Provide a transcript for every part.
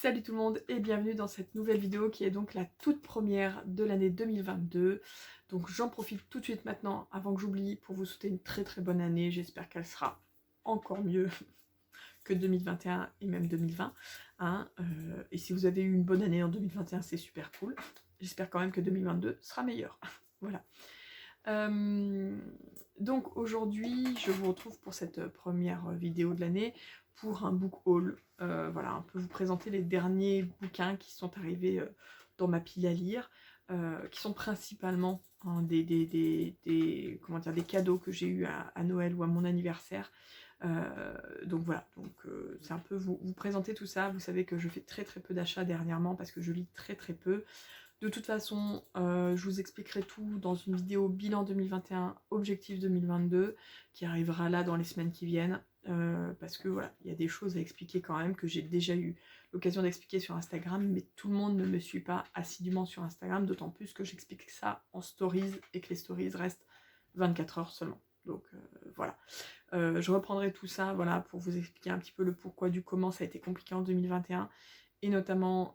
Salut tout le monde et bienvenue dans cette nouvelle vidéo qui est donc la toute première de l'année 2022. Donc j'en profite tout de suite maintenant avant que j'oublie pour vous souhaiter une très très bonne année. J'espère qu'elle sera encore mieux que 2021 et même 2020. Hein. Et si vous avez eu une bonne année en 2021, c'est super cool. J'espère quand même que 2022 sera meilleur. Voilà. Donc aujourd'hui, je vous retrouve pour cette première vidéo de l'année pour un book haul. Voilà, un peu vous présenter les derniers bouquins qui sont arrivés dans ma pile à lire, qui sont principalement hein, des cadeaux que j'ai eu à Noël ou à mon anniversaire. Donc voilà, c'est un peu vous présenter tout ça. Vous savez que je fais très très peu d'achats dernièrement parce que je lis très très peu. De toute façon, je vous expliquerai tout dans une vidéo bilan 2021, objectif 2022, qui arrivera là dans les semaines qui viennent, parce que voilà, il y a des choses à expliquer quand même, que j'ai déjà eu l'occasion d'expliquer sur Instagram, mais tout le monde ne me suit pas assidûment sur Instagram, d'autant plus que j'explique ça en stories, et que les stories restent 24 heures seulement. Donc voilà. Je reprendrai tout ça, voilà, pour vous expliquer un petit peu le pourquoi du comment ça a été compliqué en 2021, et notamment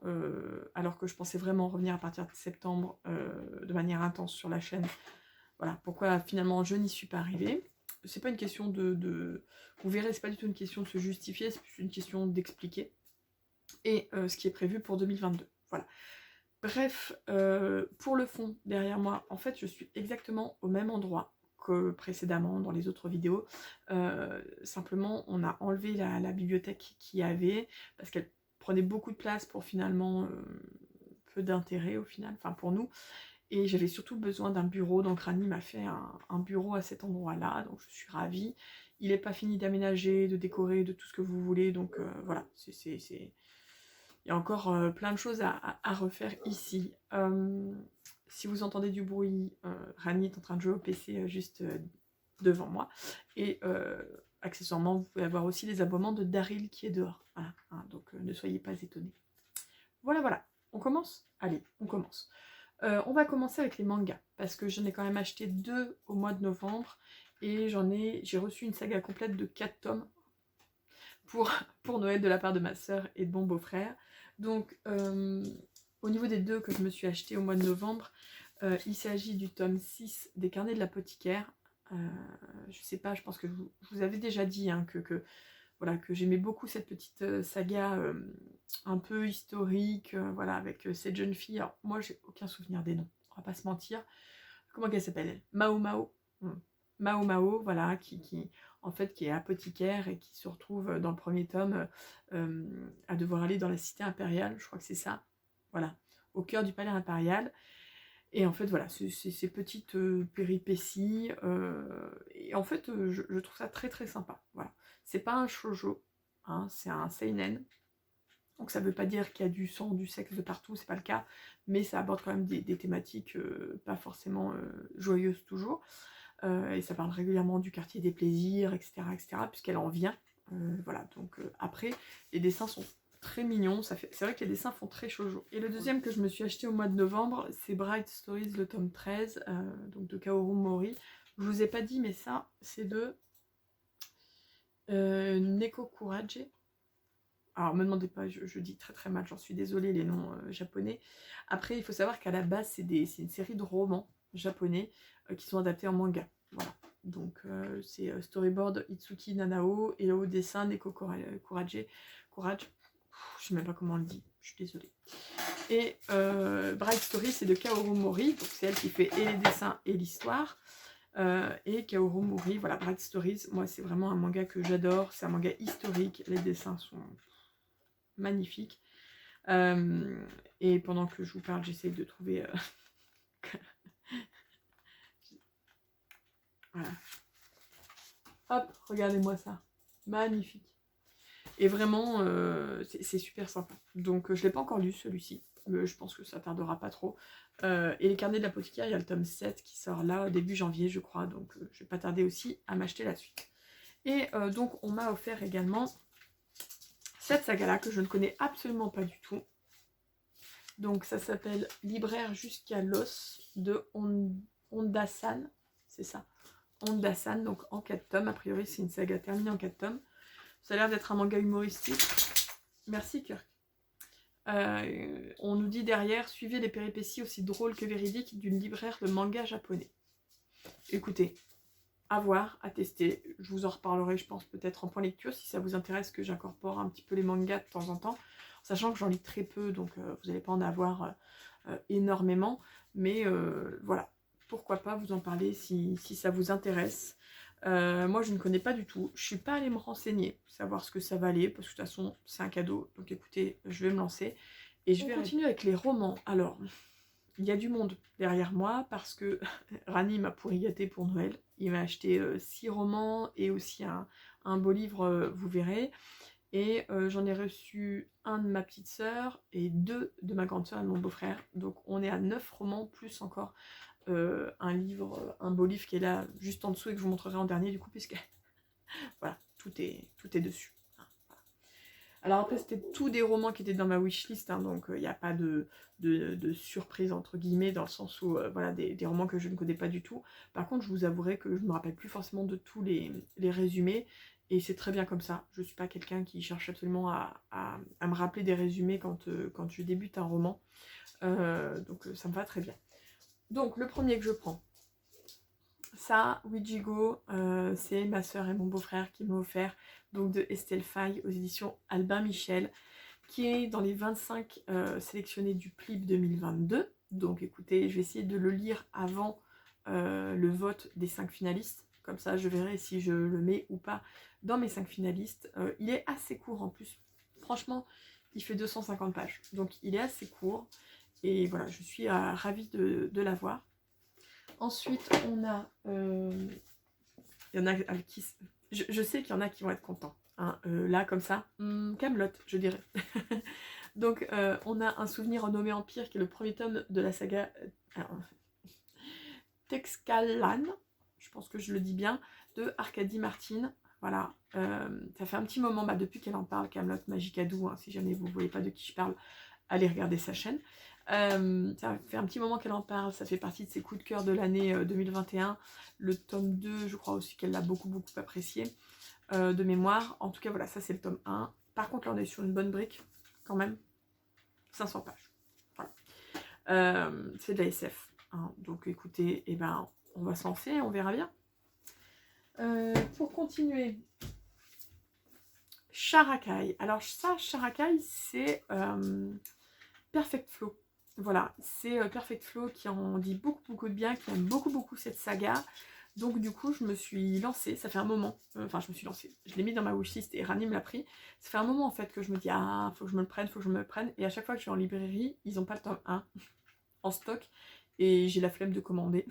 alors que je pensais vraiment revenir à partir de septembre de manière intense sur la chaîne. Voilà, pourquoi finalement je n'y suis pas arrivée. C'est pas une question vous verrez, c'est pas du tout une question de se justifier, c'est plus une question d'expliquer. Et ce qui est prévu pour 2022. Voilà. Bref, pour le fond, derrière moi, en fait, je suis exactement au même endroit que précédemment dans les autres vidéos. Simplement, on a enlevé la bibliothèque qu'il y avait, parce qu'elle prenait beaucoup de place pour finalement peu d'intérêt au final, enfin pour nous. Et j'avais surtout besoin d'un bureau, donc Rani m'a fait un bureau à cet endroit-là, donc je suis ravie. Il n'est pas fini d'aménager, de décorer, de tout ce que vous voulez, donc voilà, il y a encore plein de choses à refaire ici. Si vous entendez du bruit, Rani est en train de jouer au PC juste devant moi. Et accessoirement, vous pouvez avoir aussi les aboiements de Daryl qui est dehors. Voilà, hein, donc ne soyez pas étonnés. Voilà, voilà. On commence? Allez, on commence. On va commencer avec les mangas, parce que j'en ai quand même acheté 2 au mois de novembre, et j'ai reçu une saga complète de 4 tomes pour Noël de la part de ma soeur et de mon beau-frère. Donc, au niveau des 2 que je me suis acheté au mois de novembre, il s'agit du tome 6 des Carnets de l'apothicaire. Je sais pas, je pense que je vous avais déjà dit hein, voilà, que j'aimais beaucoup cette petite saga un peu historique, voilà, avec cette jeune fille. Alors, moi, j'ai aucun souvenir des noms, on va pas se mentir. Comment qu'elle s'appelle, elle? Mao Mao. Mao Mao, voilà, en fait, qui est apothicaire et qui se retrouve dans le premier tome à devoir aller dans la cité impériale, je crois que c'est ça, voilà, au cœur du palais impérial. Et en fait, voilà, c'est ces petites péripéties, et en fait, je trouve ça très très sympa, voilà. C'est pas un shoujo, hein, c'est un seinen, donc ça veut pas dire qu'il y a du sang, du sexe de partout, c'est pas le cas, mais ça aborde quand même des thématiques pas forcément joyeuses toujours. Et ça parle régulièrement du quartier des plaisirs, etc., puisqu'elle en vient. Voilà, donc après, les dessins sont très mignons, c'est vrai que les dessins font très shoujo. Et le deuxième que je me suis acheté au mois de novembre, c'est Bright Stories, le tome 13, donc de Kaoru Mori. Je vous ai pas dit, mais ça, c'est de Neko Kuraje. Alors, me demandez pas, je dis très très mal, j'en suis désolée, les noms japonais. Après, il faut savoir qu'à la base, c'est une série de romans japonais qui sont adaptés en manga. Voilà. Donc, c'est storyboard Itsuki Nanao et au dessin Neko Kuraje. Je sais même pas comment on le dit, je suis désolée. Et Bright Story, c'est de Kaoru Mori, donc c'est elle qui fait et les dessins et l'histoire. Et Kaoru Mori, voilà, Bright Stories, moi c'est vraiment un manga que j'adore, c'est un manga historique, les dessins sont magnifiques. Et pendant que je vous parle, j'essaye de trouver... voilà. Hop, regardez-moi ça. Magnifique. Et vraiment, c'est super sympa. Donc je ne l'ai pas encore lu celui-ci, mais je pense que ça tardera pas trop. Et les Carnets de l'apothicaire, il y a le tome 7 qui sort là, début janvier je crois, donc je vais pas tarder aussi à m'acheter la suite. Et donc on m'a offert également cette saga-là que je ne connais absolument pas du tout. Donc ça s'appelle Libraire jusqu'à l'os de Honda-san, c'est ça, Honda-san, donc en 4 tomes, a priori c'est une saga terminée en 4 tomes. Ça a l'air d'être un manga humoristique. Merci Kirk. On nous dit derrière, suivez les péripéties aussi drôles que véridiques d'une libraire de manga japonais. Écoutez, à voir, à tester. Je vous en reparlerai, je pense, peut-être en point lecture, si ça vous intéresse que j'incorpore un petit peu les mangas de temps en temps. Sachant que j'en lis très peu, donc vous n'allez pas en avoir énormément. Mais voilà, pourquoi pas vous en parler si ça vous intéresse. Moi, je ne connais pas du tout. Je suis pas allée me renseigner, savoir ce que ça valait, parce que de toute façon, c'est un cadeau. Donc écoutez, je vais me lancer. Et je vais continuer avec les romans. Alors, il y a du monde derrière moi, parce que Rani m'a pourri gâté pour Noël. Il m'a acheté 6 romans et aussi un beau livre, vous verrez. Et j'en ai reçu un de ma petite sœur et 2 de ma grande sœur et de mon beau-frère. Donc on est à 9 romans, plus encore un livre, un beau livre qui est là juste en dessous et que je vous montrerai en dernier du coup, puisque voilà, tout est dessus. Alors après, c'était tous des romans qui étaient dans ma wishlist, hein, donc il n'y a pas de surprise entre guillemets, dans le sens où voilà, des romans que je ne connais pas du tout. Par contre, je vous avouerai que je ne me rappelle plus forcément de tous les résumés, et c'est très bien comme ça. Je ne suis pas quelqu'un qui cherche absolument à me rappeler des résumés quand je débute un roman, donc ça me va très bien. Donc le premier que je prends, ça, Ouijigo, c'est ma soeur et mon beau-frère qui m'ont offert, donc de Estelle Faye aux éditions Albin Michel, qui est dans les 25 sélectionnés du PLIB 2022. Donc écoutez, je vais essayer de le lire avant le vote des 5 finalistes. Comme ça, je verrai si je le mets ou pas dans mes 5 finalistes. Il est assez court en plus. Franchement, il fait 250 pages. Donc il est assez court. Et voilà, je suis ravie de l'avoir. Ensuite, on a... il y en a avec qui... Je sais qu'il y en a qui vont être contents. Hein. Là, comme ça, Kaamelott, je dirais. Donc, on a Un souvenir renommé Empire, qui est le premier tome de la saga Texcalan, je pense que je le dis bien, de Arkady Martine. Voilà, ça fait un petit moment, depuis qu'elle en parle, Kaamelott, Magicadou, hein, si jamais vous ne voyez pas de qui je parle, allez regarder sa chaîne. Ça fait un petit moment qu'elle en parle, ça fait partie de ses coups de cœur de l'année 2021. Le tome 2, je crois aussi qu'elle l'a beaucoup apprécié, de mémoire. En tout cas, voilà, ça c'est le tome 1. Par contre, là, on est sur une bonne brique, quand même. 500 pages. Voilà. C'est de la SF. Hein. Donc, écoutez, on va se lancer, on verra bien. Pour continuer, Sharakai. Alors, ça, Sharakai, c'est Perfect Flow. Voilà, c'est Perfect Flow qui en dit beaucoup de bien, qui aime beaucoup cette saga. Donc du coup, je me suis lancée, ça fait un moment, enfin je me suis lancée, je l'ai mis dans ma wishlist et Rani me l'a pris. Ça fait un moment en fait que je me dis, ah, faut que je me le prenne, et à chaque fois que je vais en librairie, ils n'ont pas le tome 1 en stock, et j'ai la flemme de commander.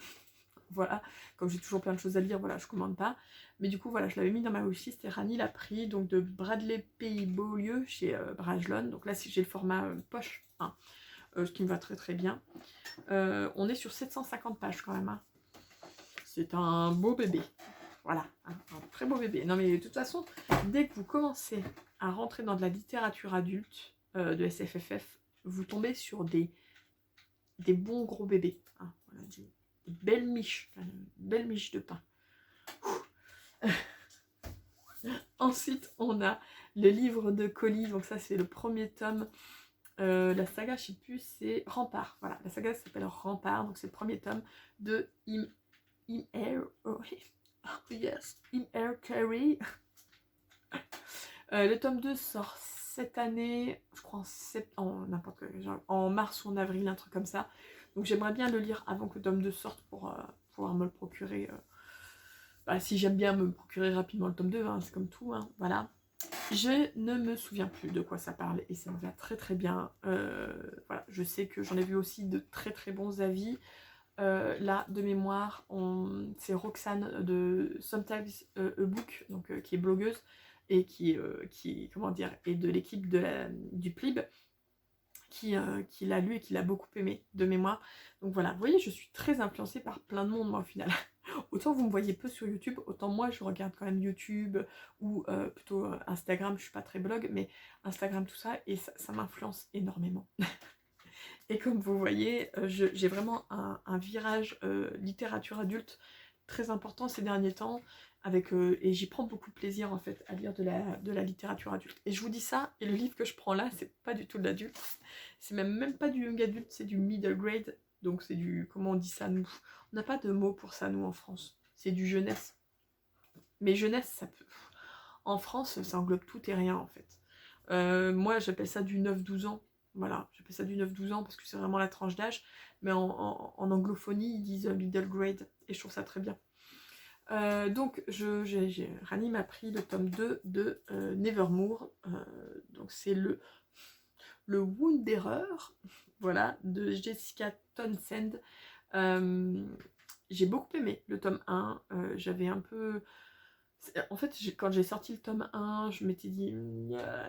Voilà, comme j'ai toujours plein de choses à lire, voilà, je commande pas. Mais du coup, voilà, je l'avais mis dans ma wishlist et Rani l'a pris, donc de Bradley Pays-Beaulieu chez Brajlon. Donc là, j'ai le format poche 1. Ce qui me va très bien. On est sur 750 pages quand même. Hein. C'est un beau bébé. Voilà, un très beau bébé. Non mais de toute façon, dès que vous commencez à rentrer dans de la littérature adulte, de SFFF, vous tombez sur des bons gros bébés. Hein. Voilà, des belles miches de pain. Ensuite, on a le livre de Colis. Donc ça, c'est le premier tome. La saga, je sais plus, c'est Rempart. Voilà, la saga s'appelle Rempart, donc c'est le premier tome de Im-Air Carey. Le tome 2 sort cette année, je crois en mars ou en avril, un truc comme ça. Donc j'aimerais bien le lire avant que le tome 2 sorte pour pouvoir me le procurer. Si j'aime bien me procurer rapidement le tome 2, hein, c'est comme tout, hein, voilà. Je ne me souviens plus de quoi ça parle et ça me va très bien. Voilà, je sais que j'en ai vu aussi de très bons avis. Là, de mémoire, c'est Roxane de Sometimes a Book, donc, qui est blogueuse et qui comment dire, est de l'équipe du PLIB, qui l'a lu et qui l'a beaucoup aimé, de mémoire. Donc voilà, vous voyez, je suis très influencée par plein de monde, moi, au final. Autant vous me voyez peu sur YouTube, autant moi je regarde quand même YouTube ou plutôt Instagram. Je suis pas très blog, mais Instagram, tout ça, et ça m'influence énormément. Et comme vous voyez, j'ai vraiment un virage littérature adulte très important ces derniers temps, avec, et j'y prends beaucoup de plaisir en fait à lire de la littérature adulte. Et je vous dis ça, et le livre que je prends là, c'est pas du tout de l'adulte, c'est même pas du young adulte, c'est du middle grade, donc c'est du, comment on dit ça nous? On n'a pas de mot pour ça nous en France, c'est du jeunesse. Mais jeunesse, ça peut... En France, ça englobe tout et rien en fait. Moi j'appelle ça du 9-12 ans, voilà, j'appelle ça du 9-12 ans parce que c'est vraiment la tranche d'âge, mais en anglophonie ils disent middle grade, et je trouve ça très bien. Donc Rani m'a pris le tome 2 de Nevermore, donc c'est le Wanderer, voilà, de Jessica Townsend. J'ai beaucoup aimé le tome 1, j'avais un peu... En fait, quand j'ai sorti le tome 1, je m'étais dit,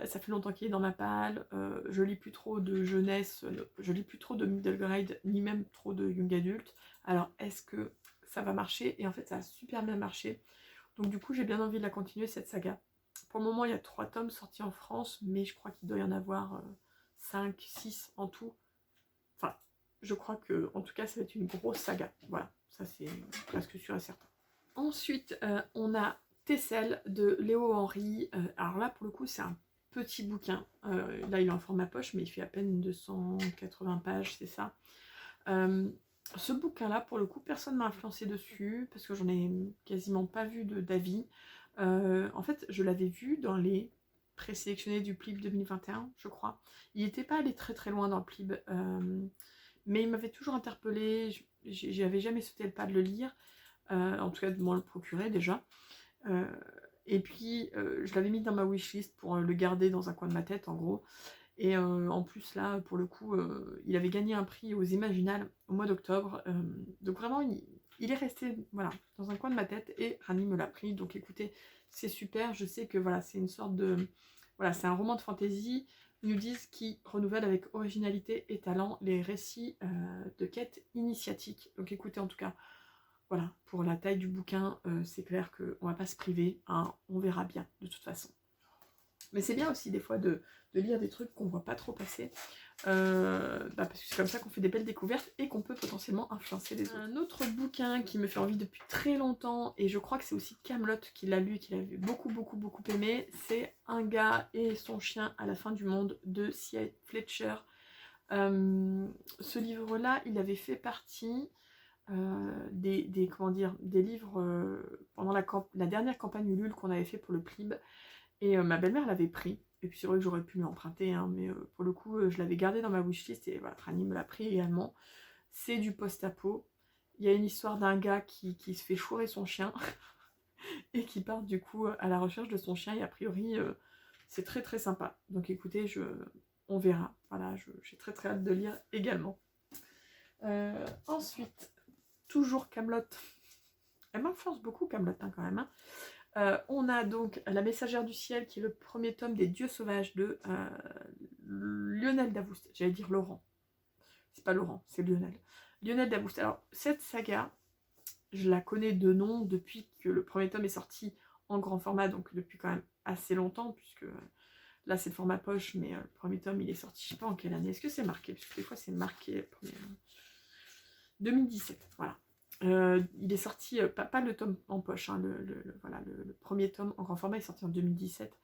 ça fait longtemps qu'il est dans ma palle, je lis plus trop de jeunesse, je lis plus trop de middle grade, ni même trop de young adult, alors est-ce que ça va marcher? Et en fait, ça a super bien marché, donc du coup, j'ai bien envie de la continuer, cette saga. Pour le moment, il y a 3 tomes sortis en France, mais je crois qu'il doit y en avoir 5, 6 en tout. Enfin, je crois que, en tout cas, ça va être une grosse saga, voilà, ça c'est presque sûr et certain. Ensuite, on a Tessel de Léo Henry. Alors là, pour le coup, c'est un petit bouquin. Là, il est en format poche, mais il fait à peine 280 pages, c'est ça. Ce bouquin-là, pour le coup, personne ne m'a influencé dessus, parce que j'en ai quasiment pas vu d'avis. En fait, je l'avais vu dans les présélectionnés du PLIB 2021, je crois. Il n'était pas allé très très loin dans le PLIB, mais il m'avait toujours interpellée. J'avais jamais sauté le pas de le lire. En tout cas de m'en le procurer déjà. Et puis je l'avais mis dans ma wishlist pour le garder dans un coin de ma tête en gros. Et en plus là pour le coup il avait gagné un prix aux Imaginales au mois d'octobre. Donc vraiment il est resté voilà, dans un coin de ma tête, et Rani me l'a pris. Donc écoutez, c'est super, je sais que voilà, c'est une sorte de... Voilà, c'est un roman de fantasy, ils nous disent, qui renouvelle avec originalité et talent les récits de quête initiatique. Donc écoutez, en tout cas, voilà, pour la taille du bouquin, c'est clair qu'on va pas se priver, hein, on verra bien de toute façon. Mais c'est bien aussi des fois de lire des trucs qu'on voit pas trop passer, parce que c'est comme ça qu'on fait des belles découvertes et qu'on peut potentiellement influencer les autres. Un autre bouquin qui me fait envie depuis très longtemps, et je crois que c'est aussi Kaamelott qui l'a lu et qui l'avait beaucoup aimé, c'est Un gars et son chien à la fin du monde de C.I. Fletcher. Ce livre-là, il avait fait partie des livres pendant la dernière campagne Ulule qu'on avait fait pour le PLIB, et ma belle-mère l'avait pris, et puis c'est vrai que j'aurais pu lui emprunter, hein, mais pour le coup je l'avais gardé dans ma wishlist, et voilà, Rani me l'a pris également. C'est du post-apo, il y a une histoire d'un gars qui se fait chourer son chien et qui part du coup à la recherche de son chien, et a priori c'est très très sympa, donc écoutez, on verra, voilà, j'ai très hâte de lire également. Ensuite, toujours Kaamelott. Elle m'influence beaucoup, Kaamelott, hein, quand même. Hein. On a donc La Messagère du Ciel, qui est le premier tome des Dieux Sauvages de Lionel Davoust. J'allais dire Laurent. C'est pas Laurent, c'est Lionel. Lionel Davoust. Alors, cette saga, je la connais de nom depuis que le premier tome est sorti en grand format, donc depuis quand même assez longtemps, puisque là c'est le format poche, mais le premier tome il est sorti, je sais pas en quelle année. Est-ce que c'est marqué? Parce que des fois c'est marqué 2017, voilà. Il est sorti, pas le tome en poche, hein, le premier tome en grand format est sorti en 2017,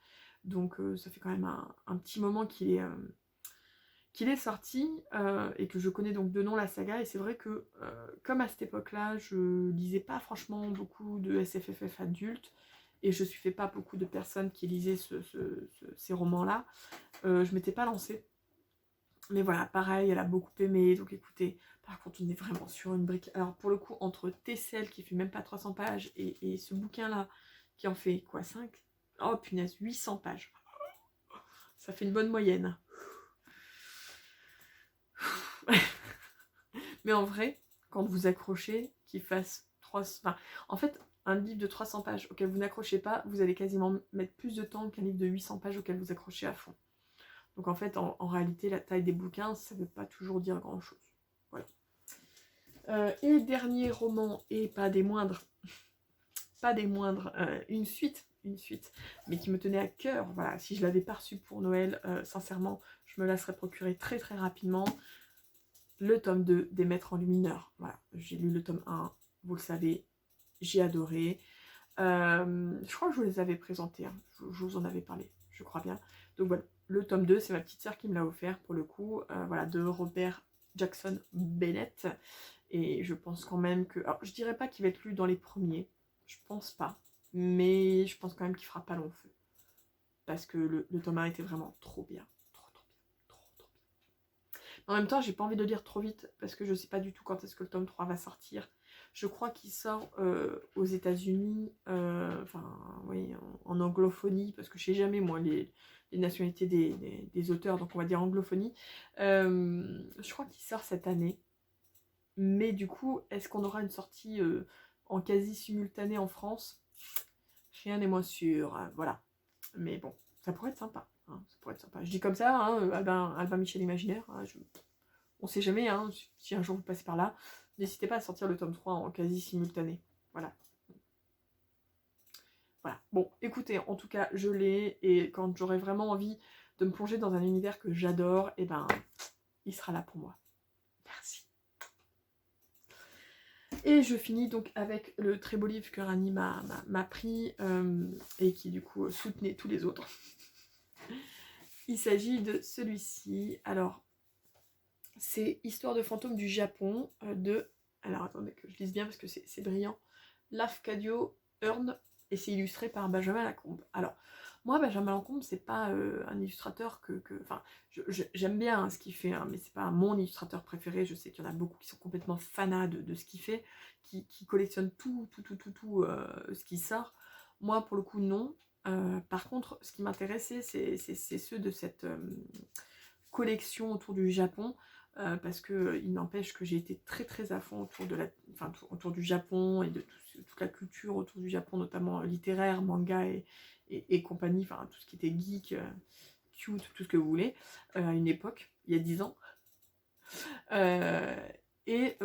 donc ça fait quand même un petit moment qu'il est sorti, et que je connais donc de nom la saga. Et c'est vrai que comme à cette époque-là, je lisais pas franchement beaucoup de SFFF adultes, et je suivais pas beaucoup de personnes qui lisaient ces romans-là, je m'étais pas lancée. Mais voilà, pareil, elle a beaucoup aimé, donc écoutez, par contre on est vraiment sur une brique. Alors pour le coup, entre Tessel qui fait même pas 300 pages et ce bouquin-là qui en fait quoi, 5? Oh punaise, 800 pages. Ça fait une bonne moyenne. Mais en vrai, quand vous accrochez, qu'il fasse 300... Enfin, en fait, un livre de 300 pages auquel vous n'accrochez pas, vous allez quasiment mettre plus de temps qu'un livre de 800 pages auquel vous accrochez à fond. Donc en fait, en réalité, la taille des bouquins, ça ne veut pas toujours dire grand-chose. Voilà. Et dernier roman, et pas des moindres, une suite, mais qui me tenait à cœur. Voilà, si je l'avais pas reçu pour Noël, sincèrement, je me la serais procurée très rapidement. Le tome 2 des Maîtres Enlumineurs. Voilà, j'ai lu le tome 1, vous le savez, j'ai adoré. Je crois que je vous les avais présentés, hein. Je vous en avais parlé, je crois bien. Donc voilà, le tome 2, c'est ma petite sœur qui me l'a offert pour le coup, voilà, de Robert Jackson Bennett. Et je pense quand même que... Alors, je dirais pas qu'il va être lu dans les premiers, je pense pas. Mais je pense quand même qu'il fera pas long feu. Parce que le tome 1 était vraiment trop bien. Trop bien. Trop bien. En même temps, j'ai pas envie de lire trop vite, parce que je sais pas du tout quand est-ce que le tome 3 va sortir. Je crois qu'il sort aux États-Unis, enfin, oui, en anglophonie, parce que je sais jamais, moi, les nationalités des auteurs, donc on va dire anglophonie. Je crois qu'il sort cette année. Mais du coup, est-ce qu'on aura une sortie en quasi simultané en France? Rien n'est moins sûr, voilà. Mais bon, ça pourrait être sympa. Hein, ça pourrait être sympa. Je dis comme ça, hein, Albin Michel Imaginaire, hein, on sait jamais, hein, si un jour vous passez par là, n'hésitez pas à sortir le tome 3 en quasi simultané. Voilà. Voilà. Bon, écoutez, en tout cas, je l'ai, et quand j'aurai vraiment envie de me plonger dans un univers que j'adore, et ben, il sera là pour moi. Merci. Et je finis donc avec le très beau livre que Rani m'a pris et qui du coup soutenait tous les autres. Il s'agit de celui-ci. Alors, c'est Histoire de fantômes du Japon de... Alors attendez que je lise bien parce que c'est brillant. Lafcadio Hearn, et c'est illustré par Benjamin Lacombe. Alors, moi, Benjamin Lacombe, c'est pas un illustrateur enfin, j'aime bien hein, ce qu'il fait, hein, mais c'est pas mon illustrateur préféré. Je sais qu'il y en a beaucoup qui sont complètement fanas de ce qu'il fait, qui collectionnent tout ce qui sort. Moi, pour le coup, non. Par contre, ce qui m'intéressait, c'est ceux de cette collection autour du Japon. Parce que il n'empêche que j'ai été très à fond autour du Japon et de toute la culture autour du Japon, notamment littéraire, manga et compagnie, enfin tout ce qui était geek, cute, tout ce que vous voulez, à une époque, il y a 10 ans. Il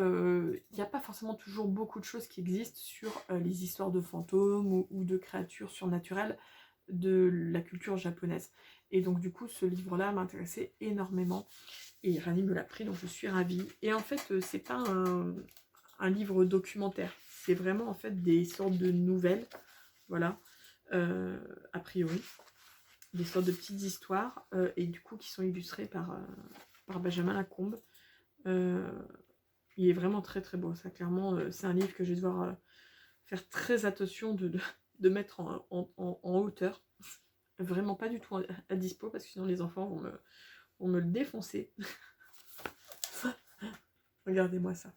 n'y a pas forcément toujours beaucoup de choses qui existent sur les histoires de fantômes ou de créatures surnaturelles de la culture japonaise. Et donc du coup, ce livre-là m'intéressait énormément. Et Rani me l'a pris, donc je suis ravie. Et en fait, c'est pas un livre documentaire. C'est vraiment en fait des sortes de nouvelles. Voilà. A priori. Des sortes de petites histoires. Et du coup, qui sont illustrées par Benjamin Lacombe. Il est vraiment très beau. Ça, clairement, c'est un livre que je vais devoir faire très attention de mettre en hauteur. Vraiment pas du tout à dispo, parce que sinon les enfants vont me le défoncer. Regardez-moi ça.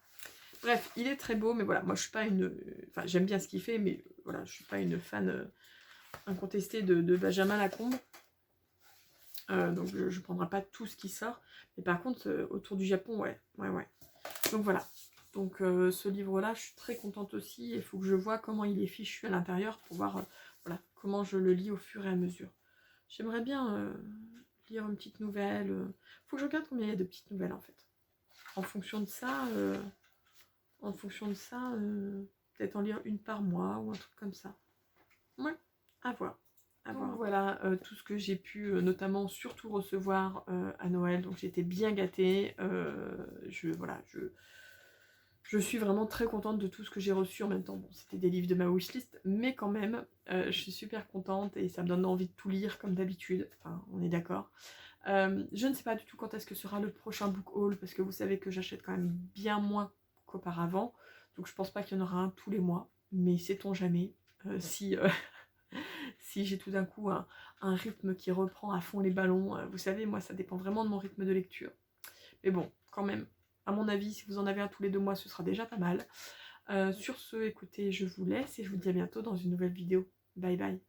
Bref, il est très beau, mais voilà, moi je suis pas une... Enfin, j'aime bien ce qu'il fait, mais voilà, je suis pas une fan incontestée de Benjamin Lacombe. Donc je ne prendrai pas tout ce qui sort. Mais par contre, autour du Japon, ouais. Donc voilà. Donc ce livre-là, je suis très contente aussi. Il faut que je vois comment il est fichu à l'intérieur pour voir voilà, comment je le lis au fur et à mesure. J'aimerais bien lire une petite nouvelle. Faut que je regarde combien il y a de petites nouvelles en fait. En fonction de ça, peut-être en lire une par mois ou un truc comme ça. Ouais, à voir. Donc voilà tout ce que j'ai pu notamment surtout recevoir à Noël. Donc j'étais bien gâtée. Je suis vraiment très contente de tout ce que j'ai reçu en même temps. Bon, c'était des livres de ma wishlist, mais quand même, je suis super contente et ça me donne envie de tout lire comme d'habitude. Enfin, on est d'accord. Je ne sais pas du tout quand est-ce que sera le prochain book haul, parce que vous savez que j'achète quand même bien moins qu'auparavant. Donc je pense pas qu'il y en aura un tous les mois, mais sait-on jamais si j'ai tout d'un coup un rythme qui reprend à fond les ballons. Vous savez, moi ça dépend vraiment de mon rythme de lecture. Mais bon, quand même, à mon avis, si vous en avez un tous les 2 mois, ce sera déjà pas mal. Sur ce, écoutez, je vous laisse et je vous dis à bientôt dans une nouvelle vidéo. Bye bye.